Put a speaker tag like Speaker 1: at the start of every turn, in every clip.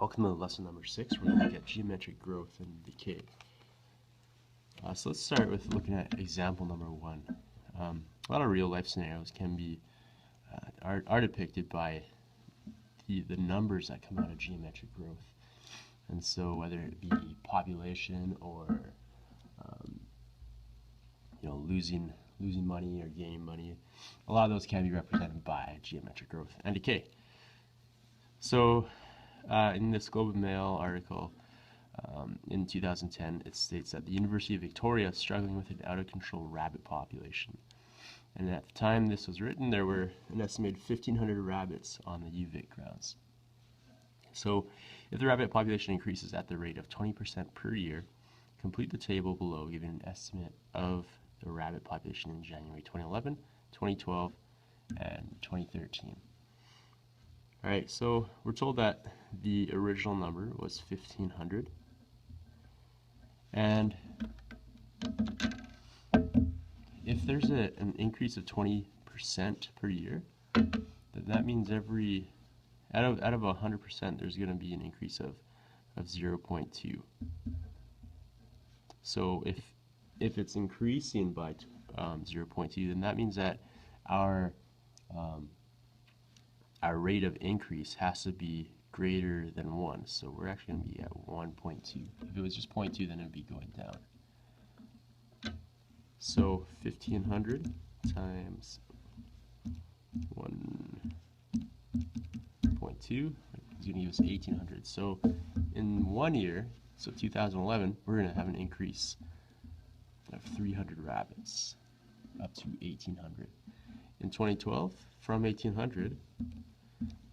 Speaker 1: Welcome to lesson number 6. We're going to look at geometric growth and decay. So let's start with looking at example number 1. A lot of real life scenarios can be are depicted by the numbers that come out of geometric growth. And so whether it be population or losing money or gaining money, a lot of those can be represented by geometric growth and decay. So in this Globe and Mail article in 2010, it states that the University of Victoria is struggling with an out-of-control rabbit population. And at the time this was written, there were an estimated 1,500 rabbits on the UVic grounds. So if the rabbit population increases at the rate of 20% per year, complete the table below giving an estimate of the rabbit population in January 2011, 2012, and 2013. Alright, so we're told that the original number was 1,500, and if there's an increase of 20% per year, then that means out of 100% there's going to be an increase of 0.2. So if it's increasing by 0.2, then that means that our rate of increase has to be greater than 1. So we're actually going to be at 1.2. If it was just 0.2, then it would be going down. So 1,500 times 1.2 is going to give us 1,800. So in 1 year, so 2011, we're going to have an increase of 300 rabbits up to 1,800. In 2012, from 1,800,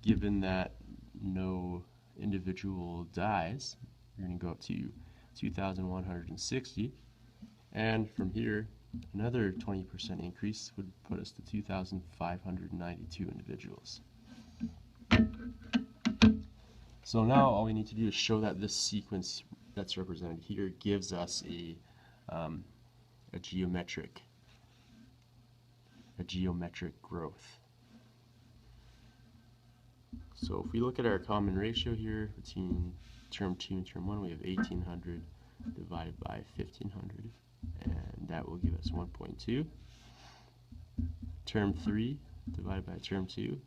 Speaker 1: given that no individual dies, we're going to go up to 2,160, and from here another 20% increase would put us to 2,592 individuals. So now all we need to do is show that this sequence that's represented here gives us a geometric growth. So if we look at our common ratio here between term 2 and term 1, we have 1,800 divided by 1,500, and that will give us 1.2. Term 3 divided by term 2,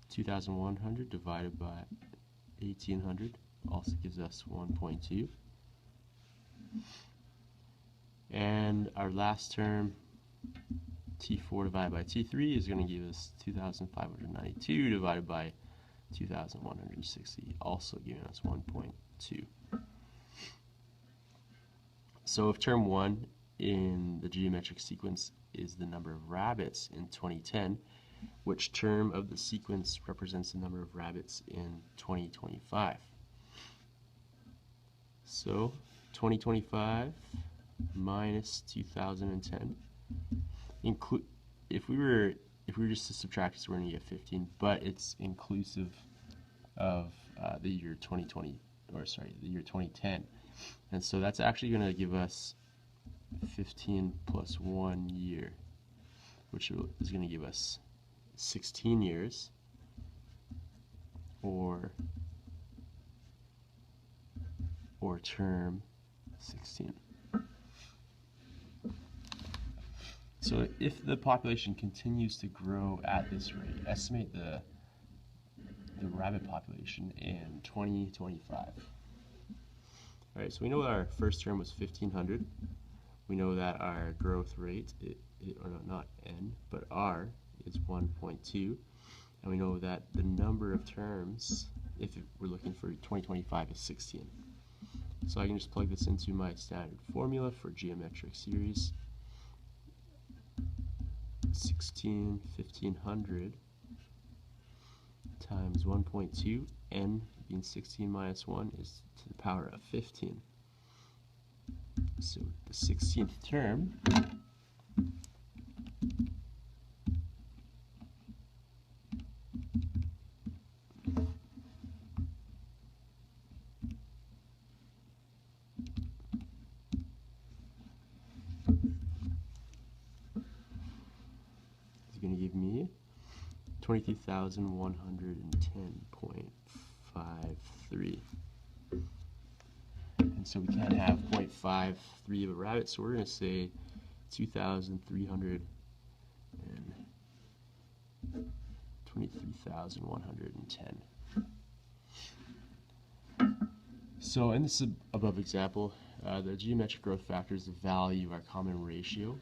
Speaker 1: 2,100 divided by 1,800 also gives us 1.2. And our last term, T4 divided by T3, is going to give us 2,592 divided by 2,160, also giving us 1.2. So if term 1 in the geometric sequence is the number of rabbits in 2010, which term of the sequence represents the number of rabbits in 2025? So 2025 minus 2010. If we were just to subtract this, we're going to get 15, but it's inclusive of the year 2020, or sorry, the year 2010, and so that's actually going to give us 15 plus 1 year, which is going to give us 16 years, or term 16. So if the population continues to grow at this rate, estimate the rabbit population in 2025. Alright, so we know that our first term was 1,500. We know that our growth rate, or no, not n, but r, is 1.2. And we know that the number of terms, if we're looking for 2025, is 16. So I can just plug this into my standard formula for geometric series. 1,500 times 1.2, n being 16 minus 1 is to the power of 15. So the 16th term is going to give me 23,110.53. And so we can't have 0.53 of a rabbit, so we're going to say 23,110. So in this above example, the geometric growth factor is the value of our common ratio.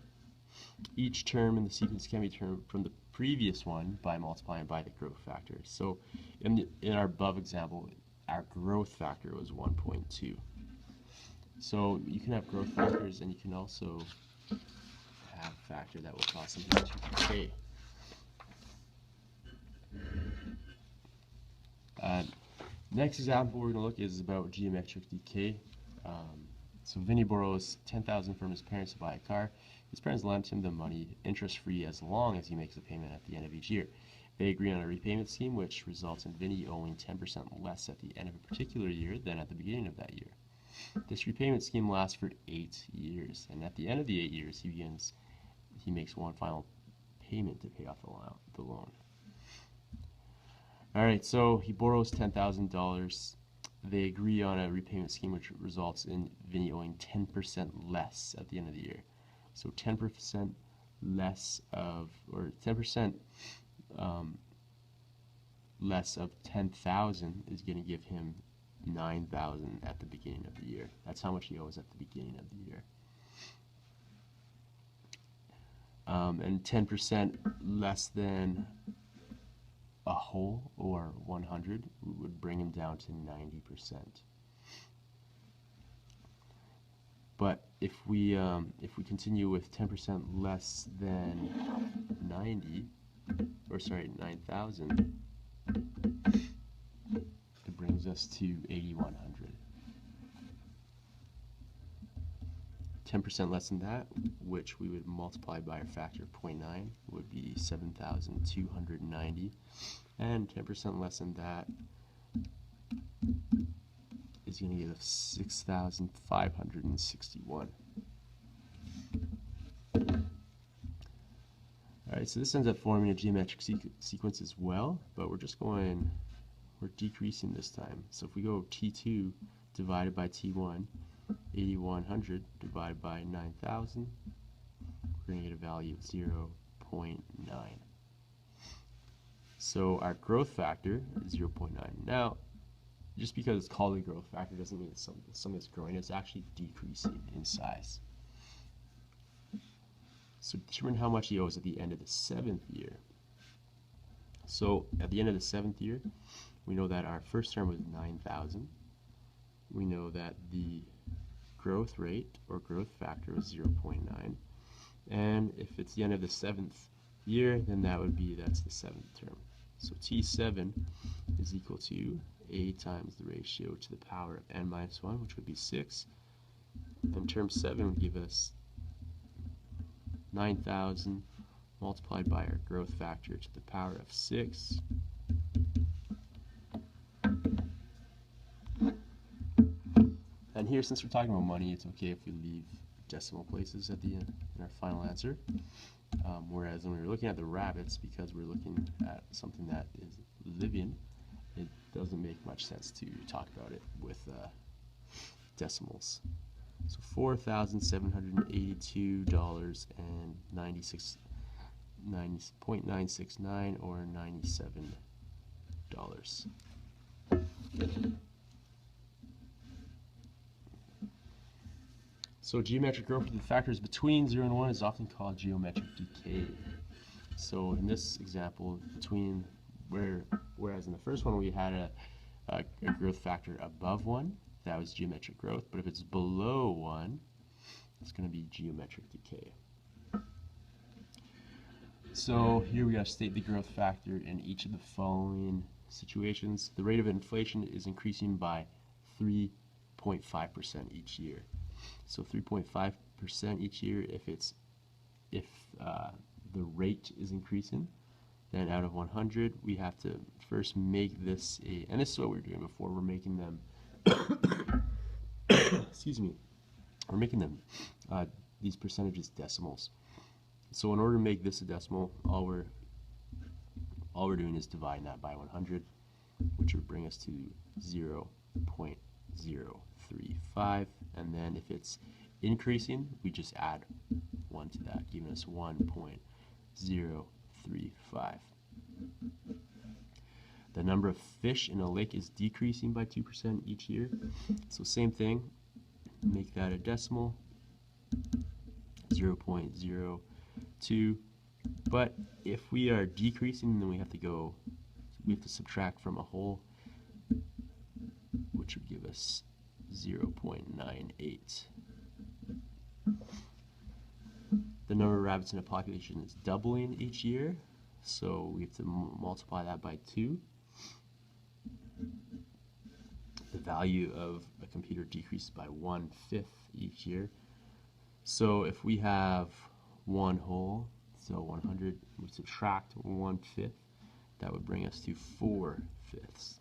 Speaker 1: Each term in the sequence can be termed from the previous one by multiplying by the growth factor. So in our above example, our growth factor was 1.2. So you can have growth factors, and you can also have a factor that will cause something to decay. Next example we're going to look is about geometric decay. So Vinny borrows $10,000 from his parents to buy a car. His parents lend him the money interest-free as long as he makes a payment at the end of each year. They agree on a repayment scheme which results in Vinny owing 10% less at the end of a particular year than at the beginning of that year. This repayment scheme lasts for 8 years, and at the end of the 8 years he makes one final payment to pay off the loan. Alright, so he borrows $10,000. They agree on a repayment scheme which results in Vinny owing 10% less at the end of the year. So 10% less of, or 10% less of 10,000 is going to give him 9,000 at the beginning of the year. That's how much he owes at the beginning of the year. And 10% less than a whole, or 100, would bring him down to 90%. But if we continue with 10% less than 9,000, it brings us to 8,100. 10% less than that, which we would multiply by a factor of 0.9, would be 7,290. And 10% less than that is going to give us 6,561. Alright, so this ends up forming a geometric sequence as well, but we're decreasing this time. So if we go T2 divided by T1, 8,100 divided by 9,000, we're going to get a value of 0.9. So our growth factor is 0.9. Now, just because it's called a growth factor doesn't mean it's something that's growing. It's actually decreasing in size. So determine how much he owes at the end of the 7th year. So at the end of the 7th year, we know that our first term was 9,000. We know that the growth rate or growth factor is 0.9. And if it's the end of the 7th year, then that's the 7th term. So T7 is equal to A times the ratio to the power of n minus 1, which would be 6. Then term 7 would give us 9,000 multiplied by our growth factor to the power of 6. And here, since we're talking about money, it's okay if we leave decimal places at the end in our final answer. Whereas when we were looking at the rabbits, because we're looking at something that is living, it doesn't make much sense to talk about it with decimals. So $4,782.969 or $97. So geometric growth of the factors between 0 and 1 is often called geometric decay. So in this example, whereas in the first one we had a growth factor above 1, that was geometric growth, but if it's below 1, it's going to be geometric decay. So here we have state the growth factor in each of the following situations. The rate of inflation is increasing by 3.5% each year. So 3.5% each year if the rate is increasing. Then out of 100, we have to first make this and this is what we were doing before. We're making them excuse me, we're making them these percentages decimals. So in order to make this a decimal, all we're all we're doing is dividing that by 100, which would bring us to 0.035, and then if it's increasing, we just add 1 to that, giving us 1.035. The number of fish in a lake is decreasing by 2% each year. So same thing, make that a decimal, 0.02. But if we are decreasing, then we have to subtract from a whole, which would give us 0.98. The number of rabbits in a population is doubling each year, so we have to multiply that by 2. The value of a computer decreases by 1/5 each year. So if we have one whole, so 100, we subtract 1/5, that would bring us to 4/5.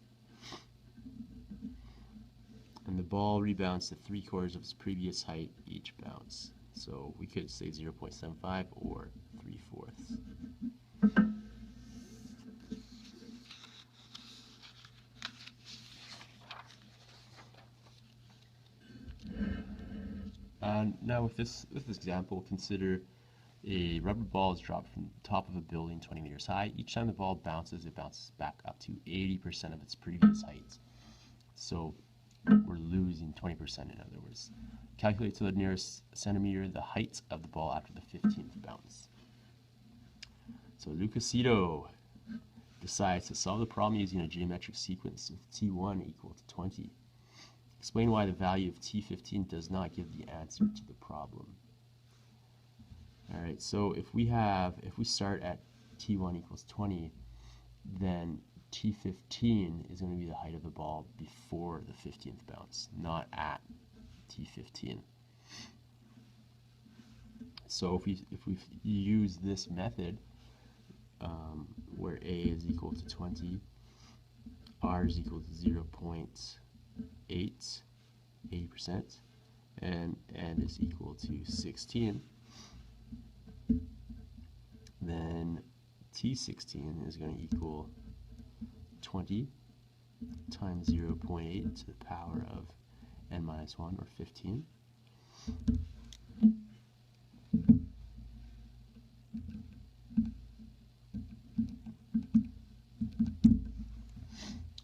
Speaker 1: And the ball rebounds to 3/4 of its previous height each bounce. So we could say 0.75 or 3/4. Now with this example, consider a rubber ball is dropped from the top of a building 20 meters high. Each time the ball bounces, it bounces back up to 80% of its previous height. So we're losing 20% in other words. Calculate to the nearest centimeter the height of the ball after the 15th bounce. So Lucasito decides to solve the problem using a geometric sequence with T1 equal to 20. Explain why the value of T15 does not give the answer to the problem. Alright, so if we start at T1 equals 20, then T15 is going to be the height of the ball before the 15th bounce, not at T15. So if we use this method, where A is equal to 20, R is equal to 0.8, 80%, and N is equal to 16, then T16 is going to equal 20 times 0.8 to the power of n minus 1, or 15.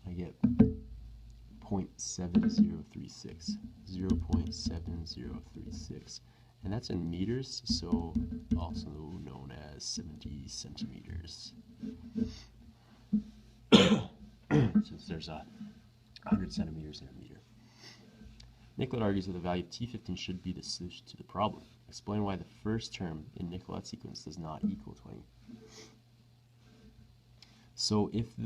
Speaker 1: I get 0.7036, 0.7036, and that's in meters, so also known as 70 centimeters. Since there's 100 centimeters in a meter. Nicollet argues that the value of T15 should be the solution to the problem. Explain why the first term in Nicollet's sequence does not equal 20. So if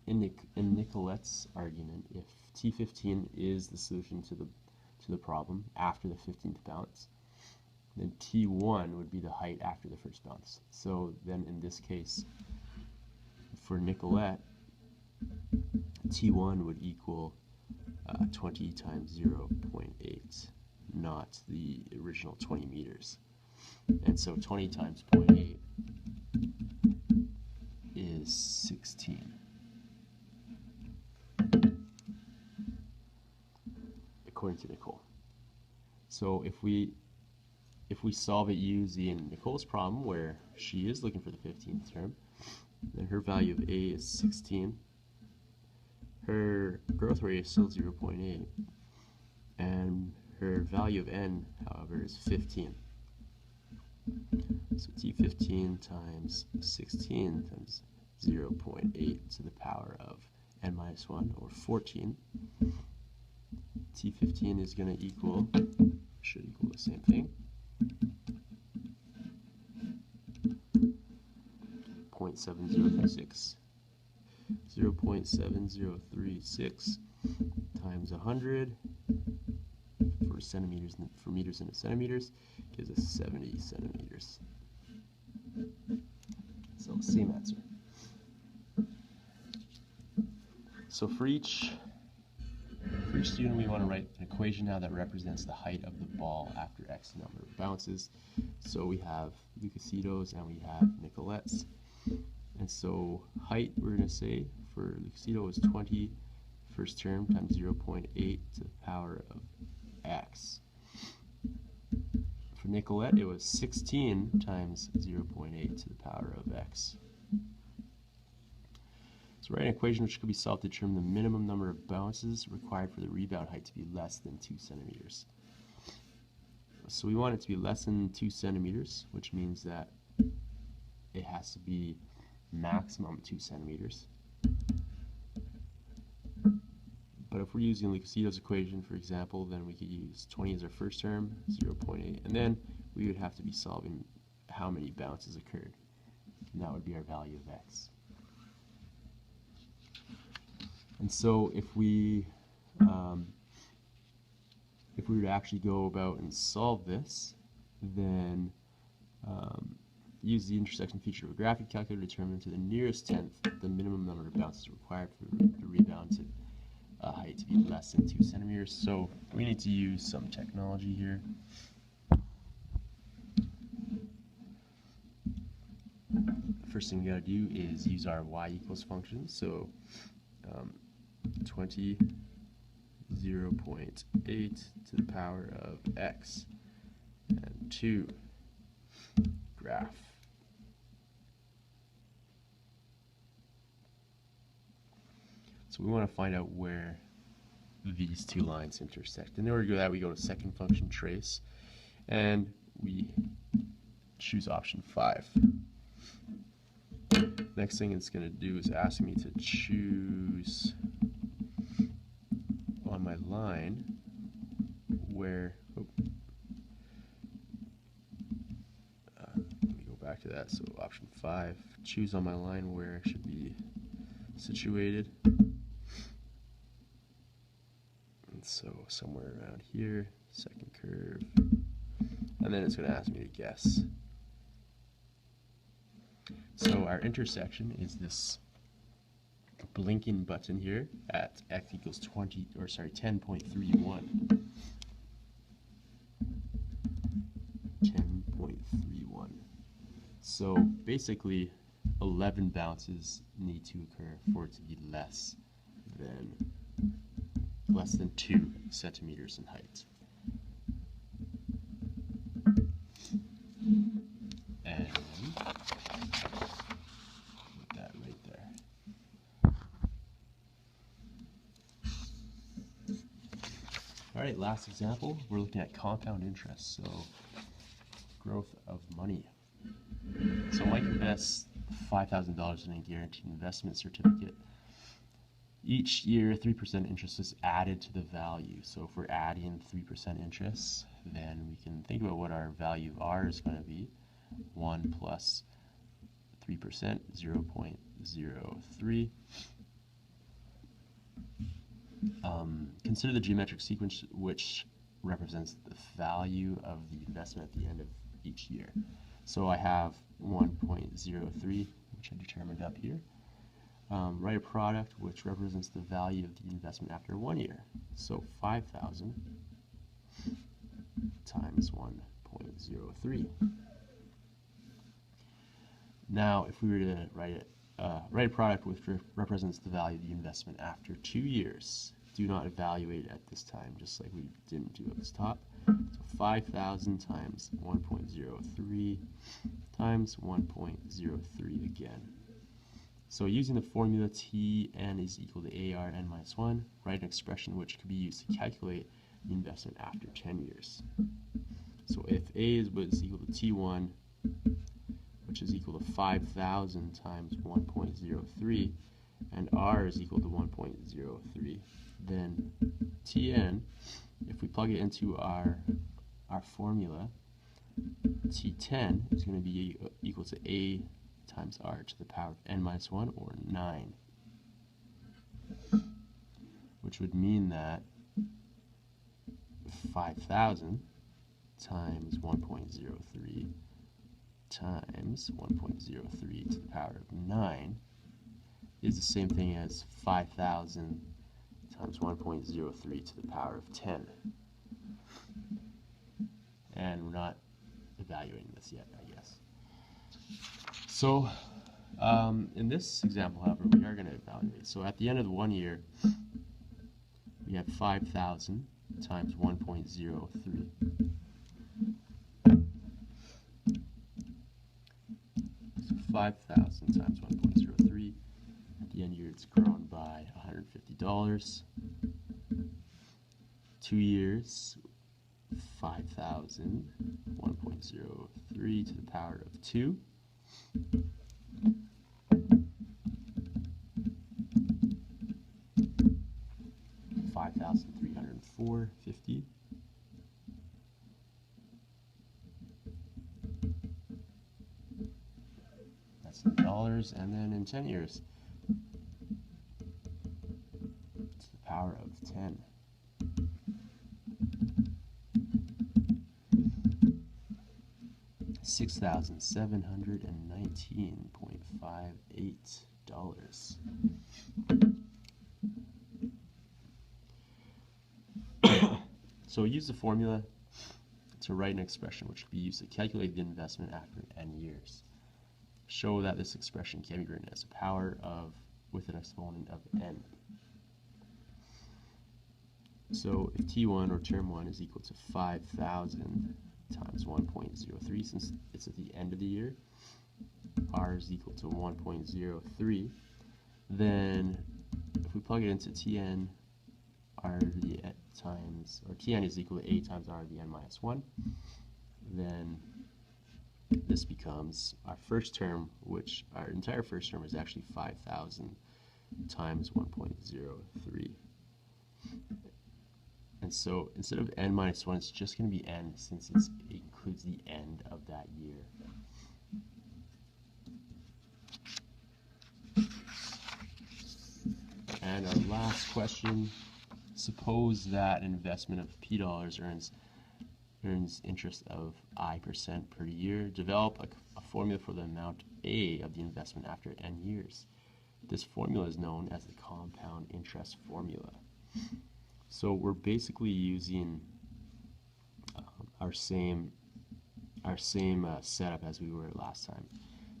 Speaker 1: in Nicollet's argument, if T15 is the solution to the problem after the 15th bounce, then T1 would be the height after the first bounce. So then in this case, for Nicollet, T1 would equal 20 times 0.8, not the original 20 meters. And so 20 times 0.8 is 16. According to Nicole. So if we solve it using Nicole's problem, where she is looking for the 15th term, then her value of A is 16. Her growth rate is still 0.8. And her value of N, however, is 15. So T15 times 16 times 0.8 to the power of N minus 1, or 14. T15 is going to should equal the same thing. 0.7036. 0.7036 times 100 for centimeters, for meters into centimeters, gives us 70 centimeters. So same answer. So for each student, we want to write an equation now that represents the height of the ball after X number of bounces. So we have leucocitos and we have Nicolettes. And so height, we're going to say for leucocito is 20 first term times 0.8 to the power of x. For Nicolette, it was 16 times 0.8 to the power of x. So write an equation which could be solved to determine the minimum number of bounces required for the rebound height to be less than 2 centimeters. So we want it to be less than 2 centimeters, which means that it has to be maximum 2 centimeters. But if we're using Leucocito's equation, for example, then we could use 20 as our first term, 0.8, and then we would have to be solving how many bounces occurred. And that would be our value of x. And so if we were to actually go about and solve this, then use the intersection feature of a graphic calculator to determine to the nearest tenth the minimum number of bounces required for the rebounded height to be less than 2 centimeters. So we need to use some technology here. First thing we got to do is use our y equals function. So 20, 0.8 to the power of x, and 2 graph. So we want to find out where these two lines intersect. In order to do that, we go to second function trace, and we choose option 5. Next thing it's going to do is ask me to choose on my line where, let me go back to that, so option 5, choose on my line where it should be situated. And so somewhere around here, second curve, and then it's going to ask me to guess. So our intersection is this blinking button here at x equals 10.31. 10.31. So basically 11 bounces need to occur for it to be less than 2 centimeters in height. And put that right there. Alright, last example, we're looking at compound interest, so growth of money. So Mike invests $5,000 in a guaranteed investment certificate. Each year, 3% interest is added to the value. So if we're adding 3% interest, then we can think about what our value of R is going to be. 1 plus 3%, 0.03. Consider the geometric sequence which represents the value of the investment at the end of each year. So I have 1.03, which I determined up here. Write a product which represents the value of the investment after 1 year. So 5,000 times 1.03. Now, if we were to write a product which represents the value of the investment after 2 years, do not evaluate at this time, just like we didn't do at the top. So 5,000 times 1.03 times 1.03 again. So using the formula Tn is equal to ARn minus 1, write an expression which could be used to calculate the investment after 10 years. So if A was equal to T1, which is equal to 5,000 times 1.03, and R is equal to 1.03, then Tn, if we plug it into our formula, T10 is going to be equal to A times R to the power of n minus 1, or 9, which would mean that 5,000 times 1.03 times 1.03 to the power of 9 is the same thing as 5,000 times 1.03 to the power of 10. And we're not evaluating this yet, I guess. So in this example, however, we are going to evaluate. So at the end of the 1 year, we have 5,000 times 1.03. So 5,000 times 1.03. At the end of the year, it's grown by $150. 2 years, 5,000, 1.03 to the power of 2. $5,304.50. That's in dollars, and then in 10 years, to the power of 10. $6,719.58. So use the formula to write an expression which can be used to calculate the investment after n years. Show that this expression can be written as a power of with an exponent of n. So if t1 or term 1 is equal to 5,000 times 1.03, since it's at the end of the year, r is equal to 1.03, then if we plug it into tn, r to the times, or tn is equal to a times r to the n minus 1, then this becomes our first term, which our entire first term is actually 5,000 times 1.03. And so instead of n minus 1, it's just going to be n, since it includes the end of that year. And our last question, suppose that an investment of $P earns interest of I% per year. Develop a formula for the amount A of the investment after n years. This formula is known as the compound interest formula. So we're basically using our same setup as we were last time.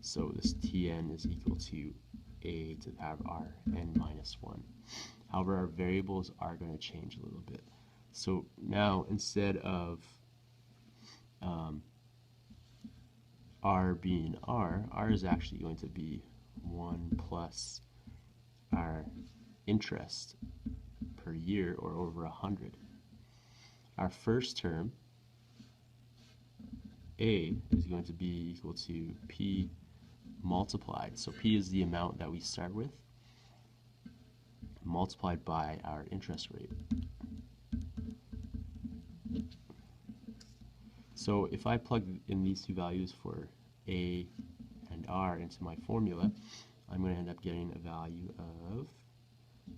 Speaker 1: So this Tn is equal to a to the power of r n minus 1. However, our variables are going to change a little bit. So now instead of r being r is actually going to be 1 plus our interest per year, or over 100. Our first term, a, is going to be equal to p multiplied. So p is the amount that we start with, multiplied by our interest rate. So if I plug in these two values for a and r into my formula, I'm going to end up getting a value of,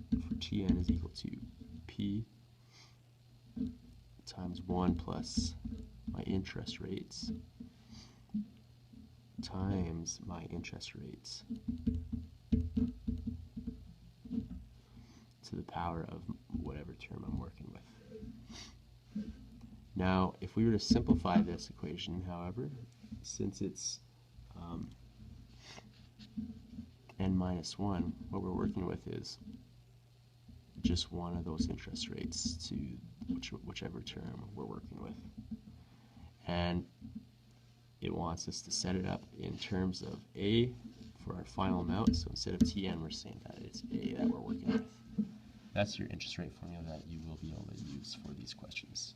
Speaker 1: for Tn is equal to p times 1 plus my interest rates times my interest rates to the power of whatever term I'm working with. Now, if we were to simplify this equation, however, since it's n minus 1, what we're working with is just one of those interest rates to whichever term we're working with. And it wants us to set it up in terms of a for our final amount. So instead of Tn, we're saying that it's a that we're working with. That's your interest rate formula that you will be able to use for these questions.